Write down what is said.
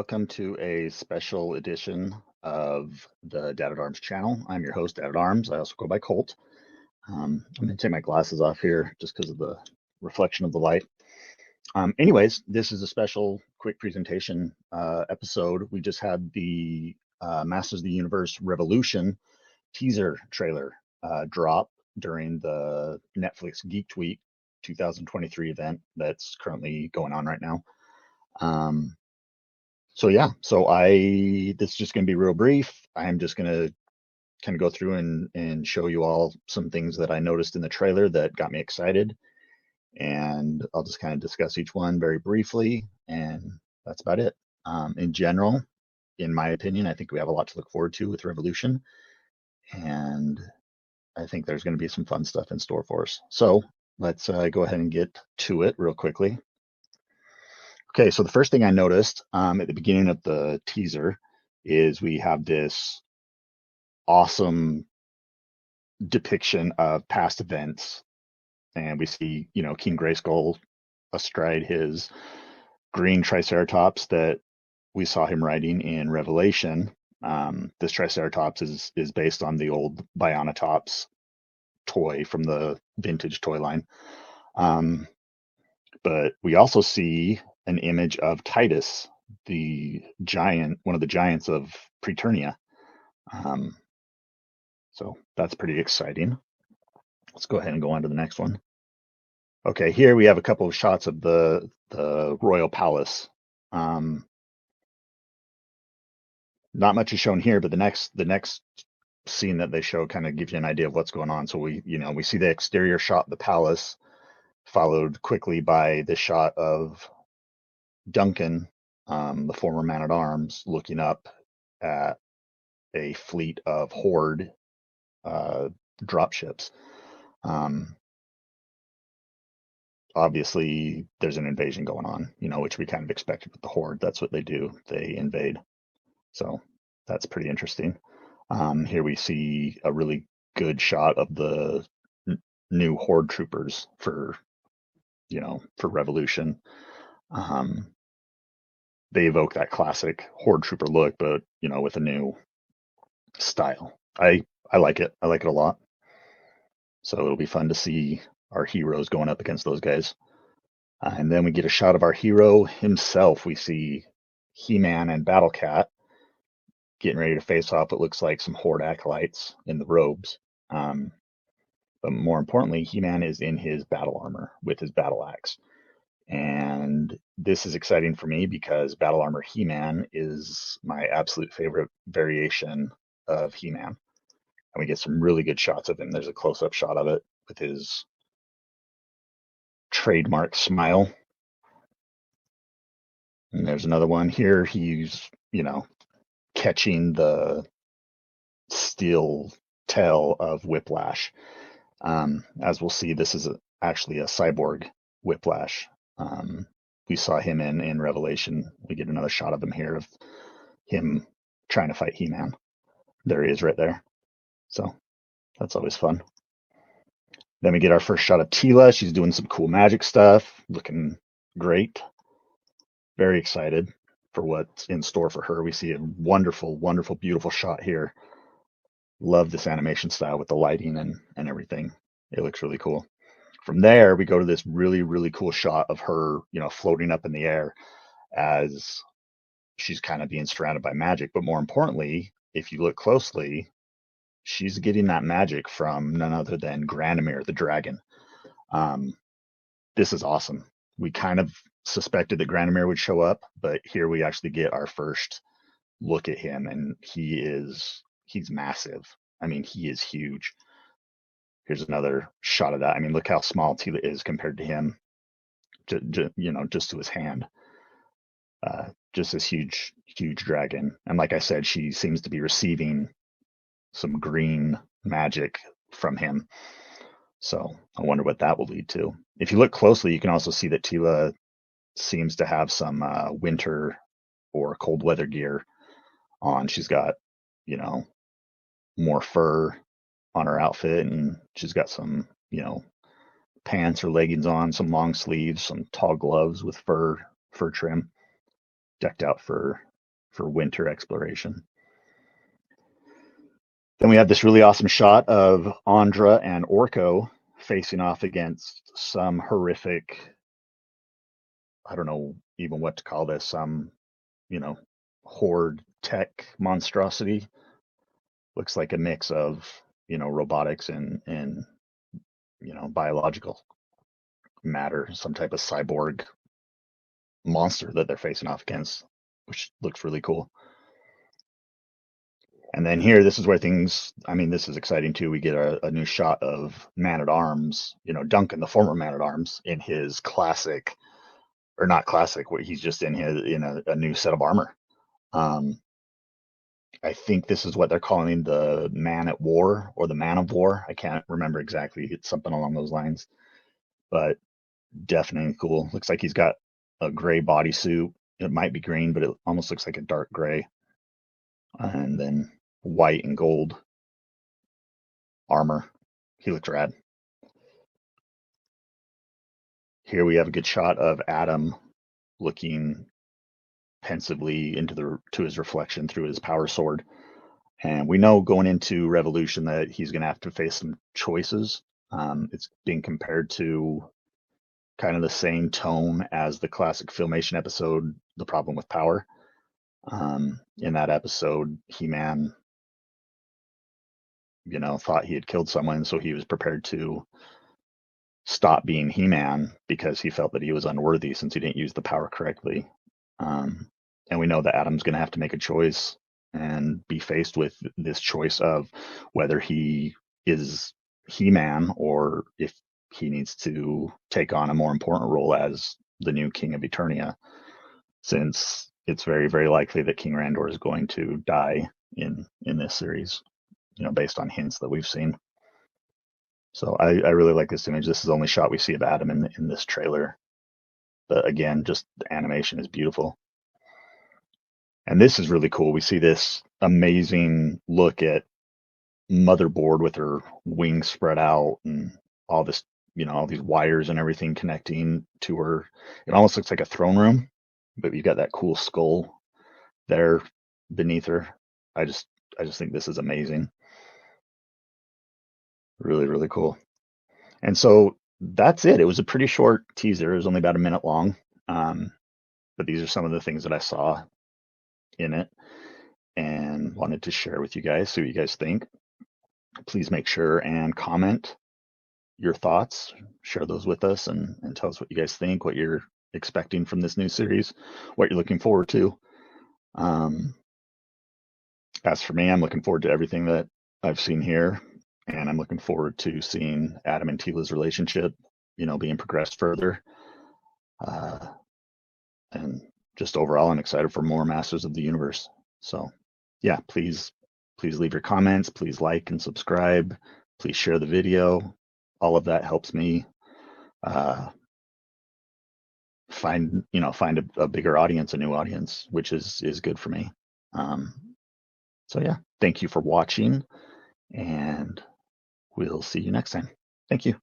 welcome to a special edition of the Dad at Arms channel. I'm your host, Dad at Arms. I also go by Colt. I'm going to take my glasses off here just because of the reflection of the light. Anyways, this is a special quick presentation episode. We just had the Masters of the Universe Revolution teaser trailer drop during the Netflix Geeked Week 2023 event that's currently going on right now. So this is just going to be real brief. I'm just going to kind of go through and show you all some things that I noticed in the trailer that got me excited. And I'll just kind of discuss each one very briefly, and that's about it. In general, in my opinion, I think we have a lot to look forward to with Revolution, and I think there's going to be some fun stuff in store for us. So let's go ahead and get to it real quickly. Okay, so the first thing I noticed at the beginning of the teaser is we have this awesome depiction of past events, and we see, King Grayskull astride his green Triceratops that we saw him riding in Revelation. This Triceratops is based on the old Bionatops toy from the vintage toy line. But we also see an image of Titus, the giant, one of the giants of Preternia. So that's pretty exciting. Let's go ahead and go on to the next one. Okay, here we have a couple of shots of the royal palace. Not much is shown here, but the next scene that they show kind of gives you an idea of what's going on. So we see the exterior shot of the palace, followed quickly by the shot of Duncan, the former man-at-arms, looking up at a fleet of Horde dropships. Obviously, there's an invasion going on, which we kind of expected with the Horde. That's what they do. They invade. So that's pretty interesting. Here we see a really good shot of the new Horde troopers for Revolution. They evoke that classic Horde trooper look, but with a new style. I like it. I like it a lot. So it'll be fun to see our heroes going up against those guys. And then we get a shot of our hero himself. We see He-Man and Battle Cat getting ready to face off. It looks like some Horde acolytes in the robes. But more importantly, He-Man is in his battle armor with his battle axe. And this is exciting for me because battle armor He-Man is my absolute favorite variation of He-Man. And we get some really good shots of him. There's a close-up shot of it with his trademark smile. And there's another one here. He's, catching the steel tail of Whiplash. As we'll see, this is actually a cyborg Whiplash. We saw him in Revelation. We get another shot of him here, of him trying to fight He-Man. There he is right there. So that's always fun. Then we get our first shot of Teela. She's doing some cool magic stuff, looking great. Very excited for what's in store for her. We see a wonderful, wonderful, beautiful shot here. Love this animation style with the lighting and everything. It looks really cool. From there, we go to this really, really cool shot of her, floating up in the air as she's kind of being surrounded by magic. But more importantly, if you look closely, she's getting that magic from none other than Granamir, the dragon. This is awesome. We kind of suspected that Granamir would show up, but here we actually get our first look at him, and he's massive. I mean, he is huge. Here's another shot of that. I mean, look how small Teela is compared to him, just to his hand. Just this huge, huge dragon. And like I said, she seems to be receiving some green magic from him. So I wonder what that will lead to. If you look closely, you can also see that Teela seems to have some winter or cold weather gear on. She's got, more fur on her outfit, and she's got some, pants or leggings on, some long sleeves, some tall gloves with fur trim, decked out for for winter exploration. Then we have this really awesome shot of Andra and Orko facing off against some horrific, I don't know even what to call this, some, horde tech monstrosity. Looks like a mix of, robotics and biological matter, some type of cyborg monster that they're facing off against, which looks really cool. And then here, this is where this is exciting too. We get a new shot of Man-at-Arms, Duncan, the former Man-at-Arms, in his classic, or not classic, where he's just in a new set of armor. I think this is what they're calling the Man at War or the Man of War. I can't remember exactly. It's something along those lines, but definitely cool. Looks like he's got a gray bodysuit. It might be green, but it almost looks like a dark gray. And then white and gold armor. He looks rad. Here we have a good shot of Adam looking pensively to his reflection through his power sword. And we know going into Revolution that he's going to have to face some choices. It's being compared to kind of the same tone as the classic Filmation episode, The Problem with Power. In that episode, He-Man, thought he had killed someone, so he was prepared to stop being He-Man because he felt that he was unworthy since he didn't use the power correctly. And we know that Adam's going to have to make a choice and be faced with this choice of whether he is He-Man or if he needs to take on a more important role as the new King of Eternia, since it's very, very likely that King Randor is going to die in this series, based on hints that we've seen. So I really like this image. This is the only shot we see of Adam in this trailer. But again, just the animation is beautiful. And this is really cool. We see this amazing look at Motherboard with her wings spread out and all this, all these wires and everything connecting to her. It almost looks like a throne room, but you've got that cool skull there beneath her. I just think this is amazing. Really, really cool. And so that's it. It was a pretty short teaser. It was only about a minute long. But these are some of the things that I saw in it and wanted to share with you guys. See what you guys think. Please make sure and comment your thoughts. Share those with us and tell us what you guys think, what you're expecting from this new series, what you're looking forward to. As for me, I'm looking forward to everything that I've seen here. And I'm looking forward to seeing Adam and Teela's relationship, being progressed further. And just overall, I'm excited for more Masters of the Universe. So, yeah, please leave your comments. Please like and subscribe. Please share the video. All of that helps me find a bigger audience, a new audience, which is good for me. So, yeah, thank you for watching, and we'll see you next time. Thank you.